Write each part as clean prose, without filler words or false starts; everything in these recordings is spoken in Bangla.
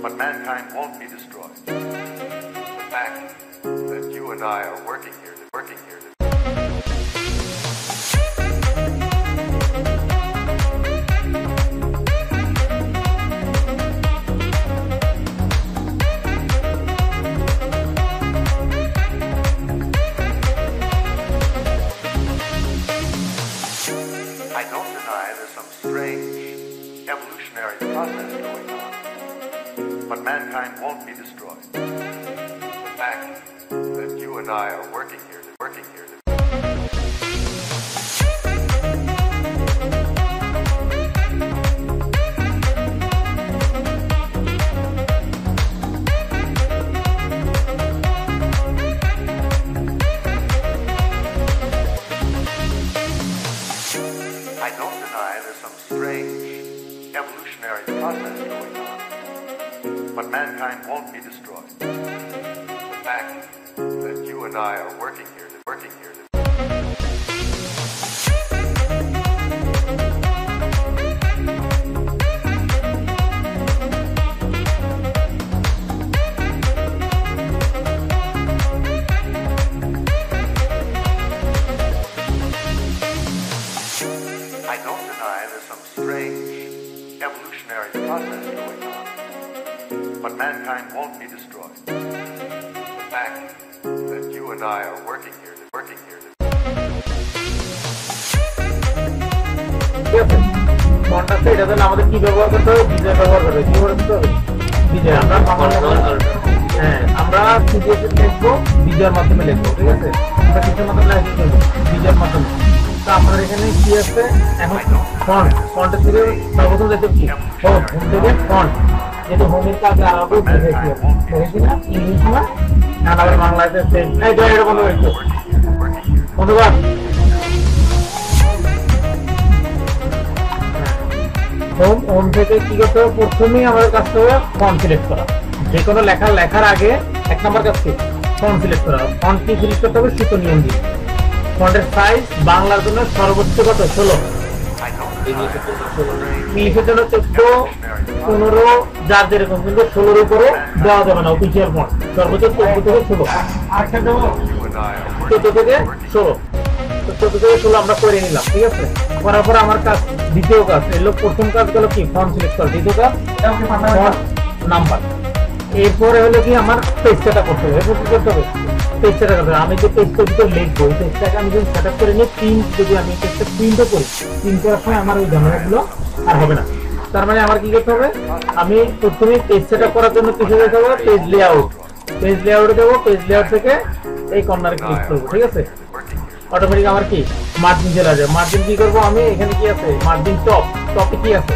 But mankind won't be destroyed. The fact that you and I are working here. I don't deny there's some strange evolutionary process going on, but mankind won't be destroyed. The fact that you and I are working here. I don't deny there's some strange evolutionary process going on, but mankind won't be destroyed. The fact that you and I are working here. I don't deny there's some strange evolutionary process going on, but mankind won't be destroyed. The fact that you and I are working here. কন্টাক্টে এটা তাহলে আমাদের কি ব্যবহার করতে হবে? বিজয় ব্যবহার করতে হবে। কি করতে হবে? বিজয় আমরা সিডিএস লিখবো, বিজয়ের মাধ্যমে লিখবো, ঠিক আছে? আমরা কিসের মাধ্যমে লিখবো? বিজয়ের মাধ্যমে। তো আপনার এখানে কি আছে? এখন ফন্টের থেকে সর্বপ্রথম দেখতে কি হোম থেকে ফন্ট, যেহেতু হোমের কাজ আলাদা দেখেছি না, ইংলিশ না, আর আবার বাংলাতে সেম। এই জয় এটা বন্ধ হয়েছে বন্ধুবান। হোম থেকে কি করতে হবে? প্রথমেই আমাদের কাজটা হবে ফন্ট সিলেক্ট করা। যে কোনো লেখার আগে এক নম্বর কাজ কি? ফন্ট সিলেক্ট করা। ফন্ট কি সিলেক্ট করতে হবে? সুতোনিয়ম দিয়ে। ফন্টের সাইজ বাংলার জন্য সর্বোচ্চ কত? 16, ইংলিশের জন্য 14, 15, যার যেরকম, কিন্তু 16-র উপরে দেওয়া যাবে না অফিসিয়াল ফন্ট। সর্বোচ্চ 14 থেকে 16, 14 থেকে 16, 14 থেকে 16 আমরা করে নিলাম, ঠিক আছে? করার পর আমার কাজ দ্বিতীয় কাজ এলো, প্রথম কাজ হলো কি ফন্ট সিলেক্ট করা, দ্বিতীয় কাজ ফন্ট নাম্বার, এরপরে হলো কি আমার পেজটা করতে হবে। এরপর কি করতে হবে? পেজটা করতে হবে। আমি যে পেজটার ভিতরে লিখবো, এই পেজটাকে আমি যদি সেট আপ করে নিই, প্রিন্ট যদি আমি পেজটা প্রিন্টও করি, প্রিন্ট করার সময় আমার ওই ঝামেলাগুলো আর হবে না। তার মানে আমার কি করতে হবে? আমি প্রথমে পেজ সেট আপ করার জন্য কিছু যেতে হবে পেজ লেআউট, পেজ লেআউটে দেবো। পেজ লেআউট থেকে এই কর্নারে ক্লিক করবো, ঠিক আছে? অটোমেটিক আমার কি মার্জিন চলে আসবে। মার্জিন কি করবো? আমি এখানে কি আছে? মার্জিন টপে কি আছে?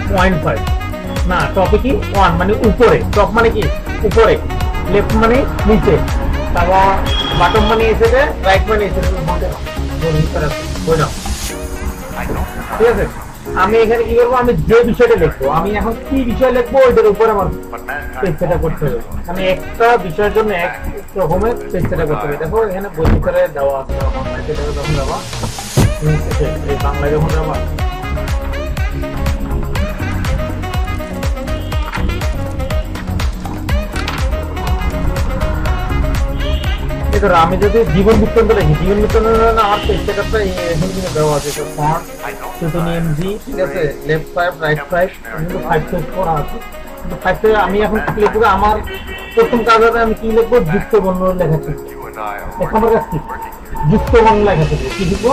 0.5 না, টপে কি 1 মানে উপরে, টপ মানে কি উপরে, লেফট মানে নিচে, তারপর বাটম মানে এসে, রাইট মানে এসে, ঠিক আছে? আমি এখানে কি করবো? আমি যে বিষয়টা লিখবো, আমি এখন কি বিষয় লিখবো ওইটার উপরে আমার পেজ সেটআপ করতে হবে। আমি একটা বিষয়ের জন্য এক রকমের পেজ সেটআপ করতে হবে। দেখো এখানে বই ভিতরে দেওয়া আছে, যখন দেওয়া এই বাংলায় যখন দেওয়া, আমি যদি জীবন বৃত্তান্ত লিখি, জীবন বৃত্তান্ত আমার পেজ সেটআপটা এখানে দেওয়া আছে। ফন্ট Sutonnymj, ঠিক আছে? লেফট 5 রাইট 5, কিন্তু 5 to 4 আছে। কিন্তু 5 থেকে আমি এখন কি লিখবো? আমার প্রথম কাজ হবে আমি কি লিখবো? যুক্ত বর্ণ লেখা শিখবো। এক নম্বর কাজ কি? যুক্ত বর্ণ লেখা শিখবো। কি শিখবো?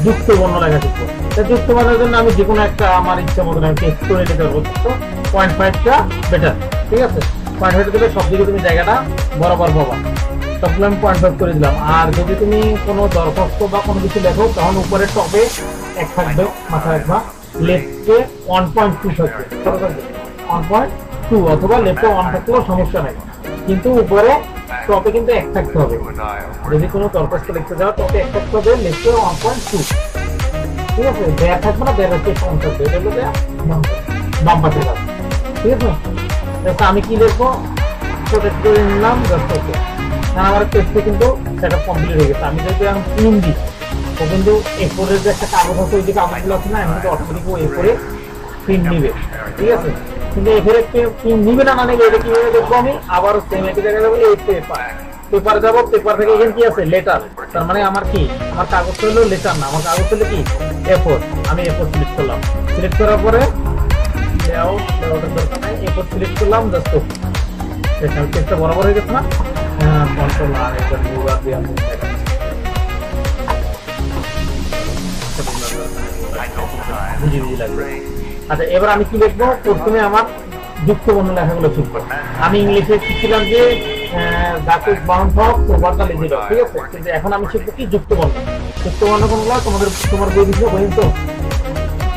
যুক্ত বর্ণ লেখা শিখবো। যুক্ত বর্ণের জন্য আমি যে কোনো একটা আমার ইচ্ছা মতো আমি টেক্সট করে নিতে পারবো। তো 0.5টা বেটার, ঠিক আছে? 0.5 দিলে সব দিকে তুমি জায়গাটা বরাবর পাবা। সবগুলো আমি 0.5 করে দিলাম। আর যদি তুমি কোনো দরখাস্ত বা কোনো কিছু লেখো, তখন উপরে টপে 1 থাকবে, মাথায় রাখবা। লেফটে 1.2 থাকবে, 1.2, অথবা লেফটে 1 থাকলেও সমস্যা নাই, কিন্তু উপরে টপে কিন্তু 1 থাকতে হবে। যদি কোনো দরখাস্ত লিখতে যাও, টপে 1 থাকতে হবে, লেফটে 1.2, ঠিক আছে? দেড় থাকবে না, দেড় হচ্ছে কম থাকবে, এটা হলো বাম পাশে থাকবে, ঠিক আছে? আমি কি লিখবো? প্রোটেক্ট করে নিলাম দরখাস্ত। আমার পেজটা কিন্তু সেটা কমপ্লিট হয়ে গেছে। আমি যদি এখন প্রিন্ট দিই, ও কিন্তু A4 এর যে একটা কাগজ আছে, ওই যে কাগজগুলো আছে না, আমি কিন্তু অটোমেটিক ও A4 প্রিন্ট নিবে, ঠিক আছে? কিন্তু এখানে কি নিবে না নেবে এটা কিভাবে দেখবো আমি আবার সেম একই জায়গায় যাবো এই পেপার যাবো পেপার থেকে এখানে কি আছে লেটার তার মানে আমার কি আমার কাগজ হলো লেটার না আমার কাগজ হলো কি A4 আমি A4 সিলেক্ট করলাম সিলেক্ট করার পরে লেআউটের দরকার নাই A4 সিলেক্ট করলাম জাস্ট এটা পেজটা বরাবর হয়ে গেছে না কন্ট্রোল আর এটা নিউবার দিয়ে আমি আচ্ছা এবার আমি কি লিখবো প্রথমে আমার যুক্ত বর্ণ লেখাগুলো শিখবো আমি ইংলিশে শিখছিলাম যে দাকুস বাউন্ড হক ওভারটা লিখে দাও ঠিক আছে কিন্তু এখন আমি শিখবো কি যুক্ত বর্ণ কোনগুলো তোমার বই দিছো বই তো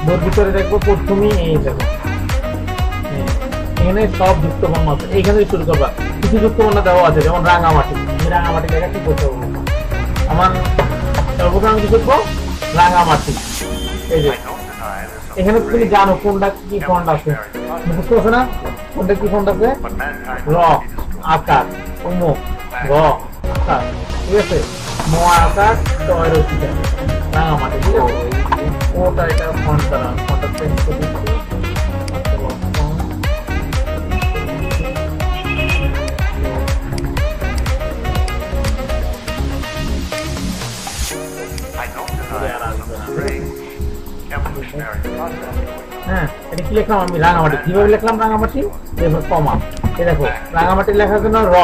বইয়ের ভিতরে দেখবো প্রথমেই এই দেখো এখানে সব যুক্ত বর্ণ আছে এইখানে শুরু করবা কিছু যুক্ত বর্ণ দেওয়া আছে যেমন রাঙামাটি আমি রাঙামাটি লেখা কি করতে হবে আমার সর্বপ্রথম কি শিখবো রাঙামাটি এই যে এখানে তুমি জানো কোনটা কি ফন্ট আছে মুখস্থ আছে না কোনটা কি ফন্ট আছে র আকার উমুক র আকার ঠিক আছে ম আকার টয় রচিত রাঙামাটি ঠিক আছে ওটা এটা ফন্ট দ্বারা ফন্টটা চেঞ্জ করে দিচ্ছি হ্যাঁ এটা কি লিখলাম আমি রাঙামাটি কিভাবে লিখলাম রাঙামাটি এবার কমা এই দেখো রাঙামাটি লেখার জন্য র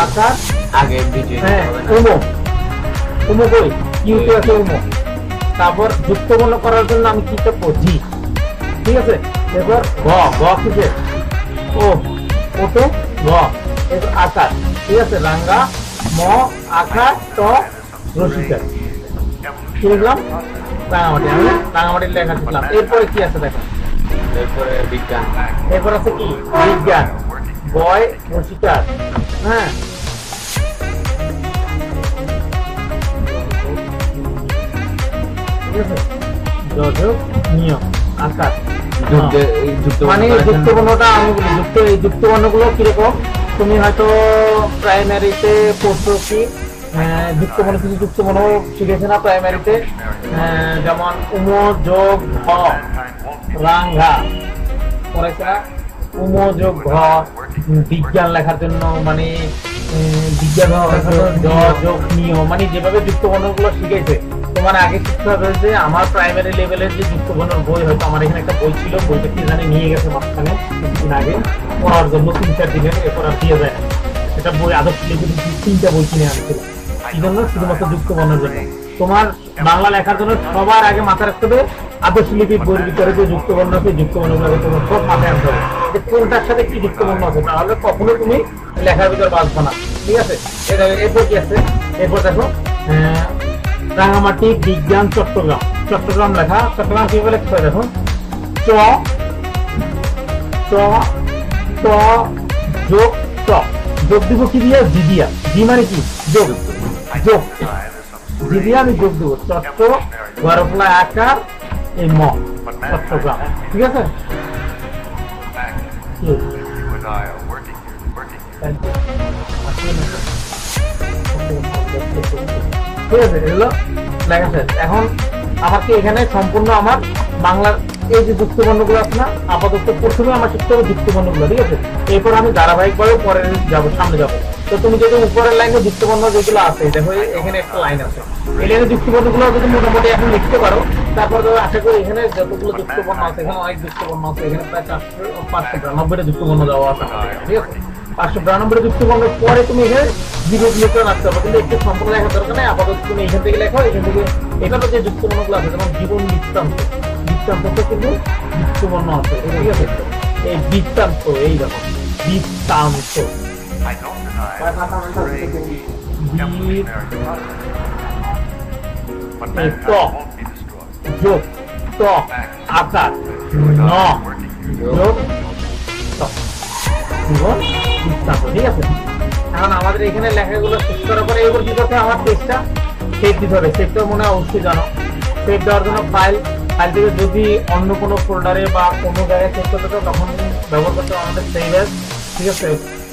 আকার আগে হ্যাঁ উমো কই কিউতে আছে উমো তারপর যুক্ত বর্ণ করার জন্য আমি কি করব জি ঠিক আছে এবার গ কিসে ও ওতে গ এবার আকার ঠিক আছে রাঙ্গা ম আকার ত রসিকা কি লিখলাম রাঙামাটির লেখা শিখলাম এরপরে কি আছে দেখো এরপরে বিজ্ঞান এরপর আছে কি বিজ্ঞান বয় রসিকার হ্যাঁ ঠিক আছে যোজক নিয়ম আকার মানে যুক্ত বর্ণটা আমি বলি যুক্ত বর্ণগুলো কিরকম তুমি হয়তো প্রাইমারিতে পড়ছো কি যুক্ত বর্ণ কিছু যুক্ত বর্ণ শিখেছে না প্রাইমারিতে যেমন উম যোগ ঘ রাঙ্গা পড়েছে না উম যোগ ঘ বিজ্ঞান লেখার জন্য মানে বিজ্ঞান যোগ নিয়ম মানে যেভাবে যুক্ত বর্ণগুলো শিখেছে তোমার আগে শিখতে হবে যে আমার প্রাইমারি লেভেলের যে যুক্ত বর্ণের বই হয়তো আমার এখানে একটা বই ছিল বইটা কি জানি নিয়ে গেছে মাঝখানে কিছুদিন আগে পড়ার জন্য 3-4 দিনের এরপর আর দিয়ে যায় না এটা বই আদর্শ লিখে 3টা বই কিনে আনছিল এই জন্য শুধুমাত্র যুক্ত বর্ণের জন্য তোমার বাংলা লেখার জন্য সবার আগে মাথায় রাখতে হবে আদর্শ লিপির বইয়ের ভিতরে যে যুক্ত বর্ণ আছে যুক্ত বর্ণগুলো তোমার সব মাথায় আনতে হবে যে কোনটার সাথে কি যুক্ত বর্ণ আছে তাহলে কখনো তুমি লেখার ভিতর বাঁচবে না ঠিক আছে এরপর কি আছে এরপর দেখো রাঙামাটি বিজ্ঞান চট্টগ্রাম লেখা চট্টগ্রাম কিভাবে লিখতে হয় দেখো চ চ ট যোগ ট যোগ দিব কি দিয়া জি দিয়া জি মানে কি যোগ যোগ জি দিয়া আমি যোগ দিব চট্ট গরফলা আকার এই ম চট্টগ্রাম ঠিক আছে ঠিক আছে এগুলো লেখা শেষ এখন আমাকে এখানে সম্পূর্ণ আমার বাংলার এই যে যুক্ত বর্ণগুলো আছে না আপাতত প্রথমে আমার শিখতে হবে যুক্ত বর্ণগুলো ঠিক আছে এরপর আমি ধারাবাহিকভাবে পরে যাবো সামনে যাবো তো তুমি যদি উপরের লাইনে যুক্ত বর্ণ যেগুলো আছে দেখো এখানে একটা লাইন আছে এই লাইনে যুক্ত বর্ণগুলো যদি মোটামুটি এখন লিখতে পারো তারপর আশা করি এখানে যতগুলো যুক্ত বর্ণ আছে এখানে অনেক যুক্ত বর্ণ আছে এখানে প্রায় 592টা যুক্ত বর্ণ দেওয়া আছে ঠিক আছে 592 যুক্ত বর্ণের পরে তুমি এখানে বিরোধ লিখতে রাখতে হবে কিন্তু একটু সম্পূর্ণ লেখার দরকার নেই আপাতত তুমি এখান থেকে লেখো এখান থেকে এটারও যে যুক্ত বর্ণগুলো আছে যেমন জীবন বৃত্তান্ত কিন্তু যুক্ত বর্ণ আছে ঠিক আছে এই বৃত্তান্ত এই দেখো বৃত্তান্ত যোগ ত আকার ন যোগ ঠিক আছে এখন আমাদের এখানে লেখাগুলো শেষ করার পরে এবার কি করতে আমার টেক্সটটা সেভ দিতে হবে সেভটা মনে হয় অবশ্যই জানো সেভ দেওয়ার জন্য ফাইল থেকে যদি অন্য কোনো ফোল্ডারে বা কোনো জায়গায় সেভ করতে চাও তখন ব্যবহার করতে আমাদের সেভ অ্যাজ ঠিক আছে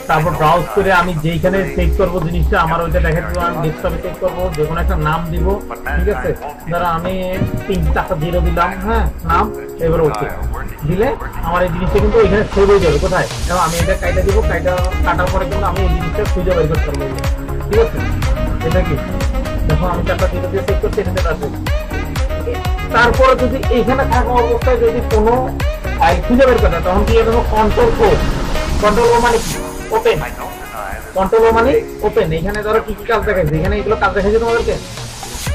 তারপর ব্রাউজ করে আমি যেখানে সেভ করব জিনিসটা আমার ওইটা দেখা দিবে, আমি ডেস্কটপে সেভ করব, যে কোনো একটা নাম দিব, ঠিক আছে? ধরো আমি 3-4টা 0 দিলাম, হ্যাঁ, নাম, এবার ওকে দিলে আমার এই জিনিসটা কিন্তু এখানে সেভ হয়ে যাবে। কোথায়? এবং আমি এটা কাটা দিব, কাটার পরে কিন্তু আমি এই জিনিসটা খুঁজে বের করতে পারবো, ঠিক আছে? এটা কি দেখো আমি 4টা 0 দিয়ে সেভ করছি, এটা আছে। তারপরে যদি এইখানে থাকা অবস্থায় যদি কোনো ফাইল খুঁজে বের করতে, তখন কি করবো? কন্ট্রোল ও। কন্ট্রোল ও মানে কি? ওপেন। কন্ট্রোল ও মানে ওপেন। এখানে ধরো কি কি কাজ দেখাচ্ছে, এখানে এগুলো কাজ দেখাচ্ছে তোমাদেরকে।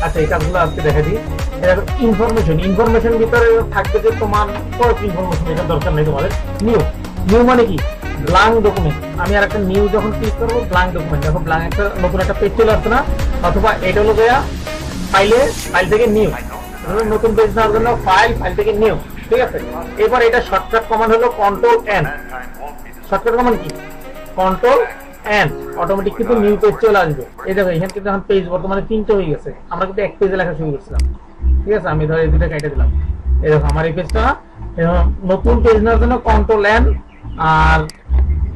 আচ্ছা, এই কাজগুলো আজকে দেখা দিই। এটা ইনফরমেশন ভিতরে থাকবে যে তোমার কয়েক ইনফরমেশন, এটা দরকার নেই তোমাদের। নিউ মানে কি? Blank document. আমি আর একটা নিউ যখন ক্লিক করবো, ব্ল্যাঙ্ক ডকুমেন্ট, দেখো ব্ল্যাঙ্ক একটা নতুন একটা পেজ চলে আসছে না? অথবা এটা হলো গিয়া ফাইল থেকে নিউ, নতুন পেজ নেওয়ার জন্য ফাইল থেকে নিউ, ঠিক আছে? এবার এটা শর্টকাট কমান্ড হলো কন্ট্রোল এন। শর্টকাট কমান্ড কি? কন্ট্রোল এন, অটোমেটিক কিন্তু নিউ পেজ চলে আসবে। এই দেখো এখানে কিন্তু এখন পেজ বর্তমানে 3টে হয়ে গেছে, আমরা কিন্তু এক পেজে লেখা শুরু করছিলাম, ঠিক আছে? আমি ধরো এই দুটো কেটে দিলাম। এই দেখো আমার এই পেজটা নতুন পেজ নেওয়ার জন্য কন্ট্রোল এন, আর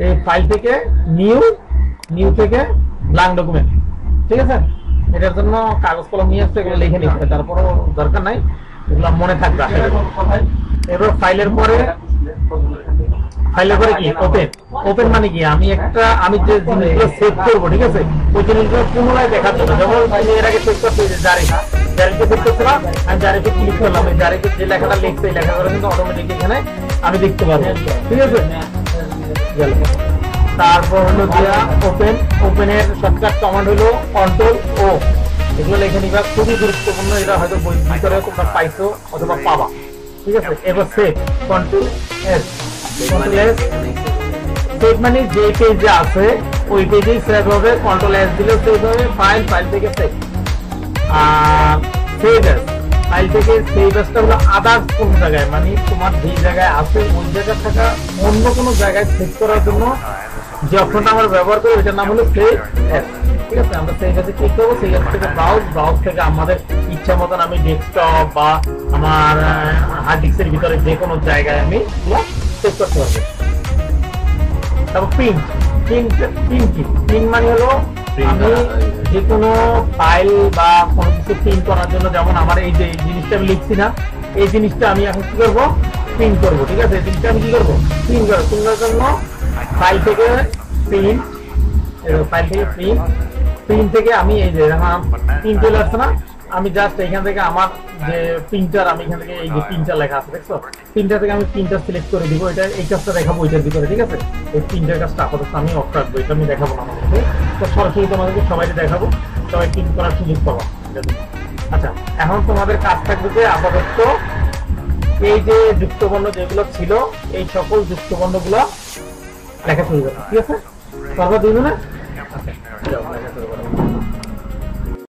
এই ফাইল থেকে নিউ থেকে ব্ল্যাঙ্ক ডকুমেন্ট, ঠিক আছে? এটার জন্য কাগজ কলম নিয়ে আসতে, এগুলো লিখে নিতে, তারপরও দরকার নাই, এগুলো মনে থাকবে। এবার ফাইলের পরে কি? ওপেন মানে কি? আমি যে জিনিসগুলো সেভ করবো, ঠিক আছে, ওই জিনিসগুলো পুনরায় দেখার জন্য। যেমন এর আগে সেভ করতে জারিকে সেভ করছিলাম, আমি জারিকে ক্লিক করলাম, জারিকে যে লেখাটা লিখছে এই লেখাগুলো কিন্তু অটোমেটিক এখানে আমি দেখতে পাবো, ঠিক আছে? তারপর হলো দিয়া ওপেনের শর্টকাট কমান্ড হলো কন্ট্রোল ও। এগুলো লেখে নিবা, খুবই গুরুত্বপূর্ণ। এটা হয়তো বই ভিতরে তোমরা পাইছো অথবা পাবা, ঠিক আছে? এবার সেভ, কন্ট্রোল এস। সেভ মানে যে পেজে আছে ওই পেজেই সেভ হবে, কন্ট্রোল এস দিলে সেভ হবে। ফাইল থেকে সেভ। আর সেভ এস, ফাইল থেকে সেভ এসটা হলো আদার্স কোন জায়গায়, মানে তোমার যে জায়গায় আছে ওই জায়গায় থাকা অন্য কোনো জায়গায় সেভ করার জন্য যে অপশনটা আমরা ব্যবহার করি ওইটার নাম হলো সেভ এস, ঠিক আছে? আমরা সেই কাজে ক্লিক করবো, সেই কাজ থেকে ব্রাউজ থেকে আমাদের ইচ্ছা মতন আমি ডেস্কটপ বা আমার হার্ড ডিস্কের ভিতরে যে কোনো জায়গায় আমি সেভ করতে পারবো। তারপর প্রিন্ট মানে হলো আমি যে কোনো ফাইল বা কোনো কিছু প্রিন্ট করার জন্য, যেমন আমার এই যে জিনিসটা আমি লিখছি না, এই জিনিসটা আমি এখন কি করবো? প্রিন্ট করবো, ঠিক আছে? এই জিনিসটা আমি কি করবো? প্রিন্ট করার জন্য ফাইল থেকে প্রিন্ট থেকে আমি এই যে প্রিন্ট চলে আসছে না, আমি জাস্ট এখান থেকে আমার যে প্রিন্টার, আমি এখান থেকে এই যে প্রিন্টার লেখা আছে দেখছো, প্রিন্টার থেকে আমি প্রিন্টার সিলেক্ট করে দিব। এটা এই কাজটা দেখাবো এটার ভিতরে, ঠিক আছে? এই প্রিন্টার কাজটা আপাতত আমি অফ রাখবো, এটা আমি দেখাবো না আমাদেরকে। তো সরাসরি তোমাদেরকে সবাইকে দেখাবো, সবাই প্রিন্ট করার সুযোগ পাবো। আচ্ছা, এখন তোমাদের কাজ থাকবে যে আপাতত এই যে যুক্তবর্ণ যেগুলো ছিল এই সকল যুক্তবর্ণ গুলো লেখা শুরু করো, ঠিক আছে? তারপর দিন না।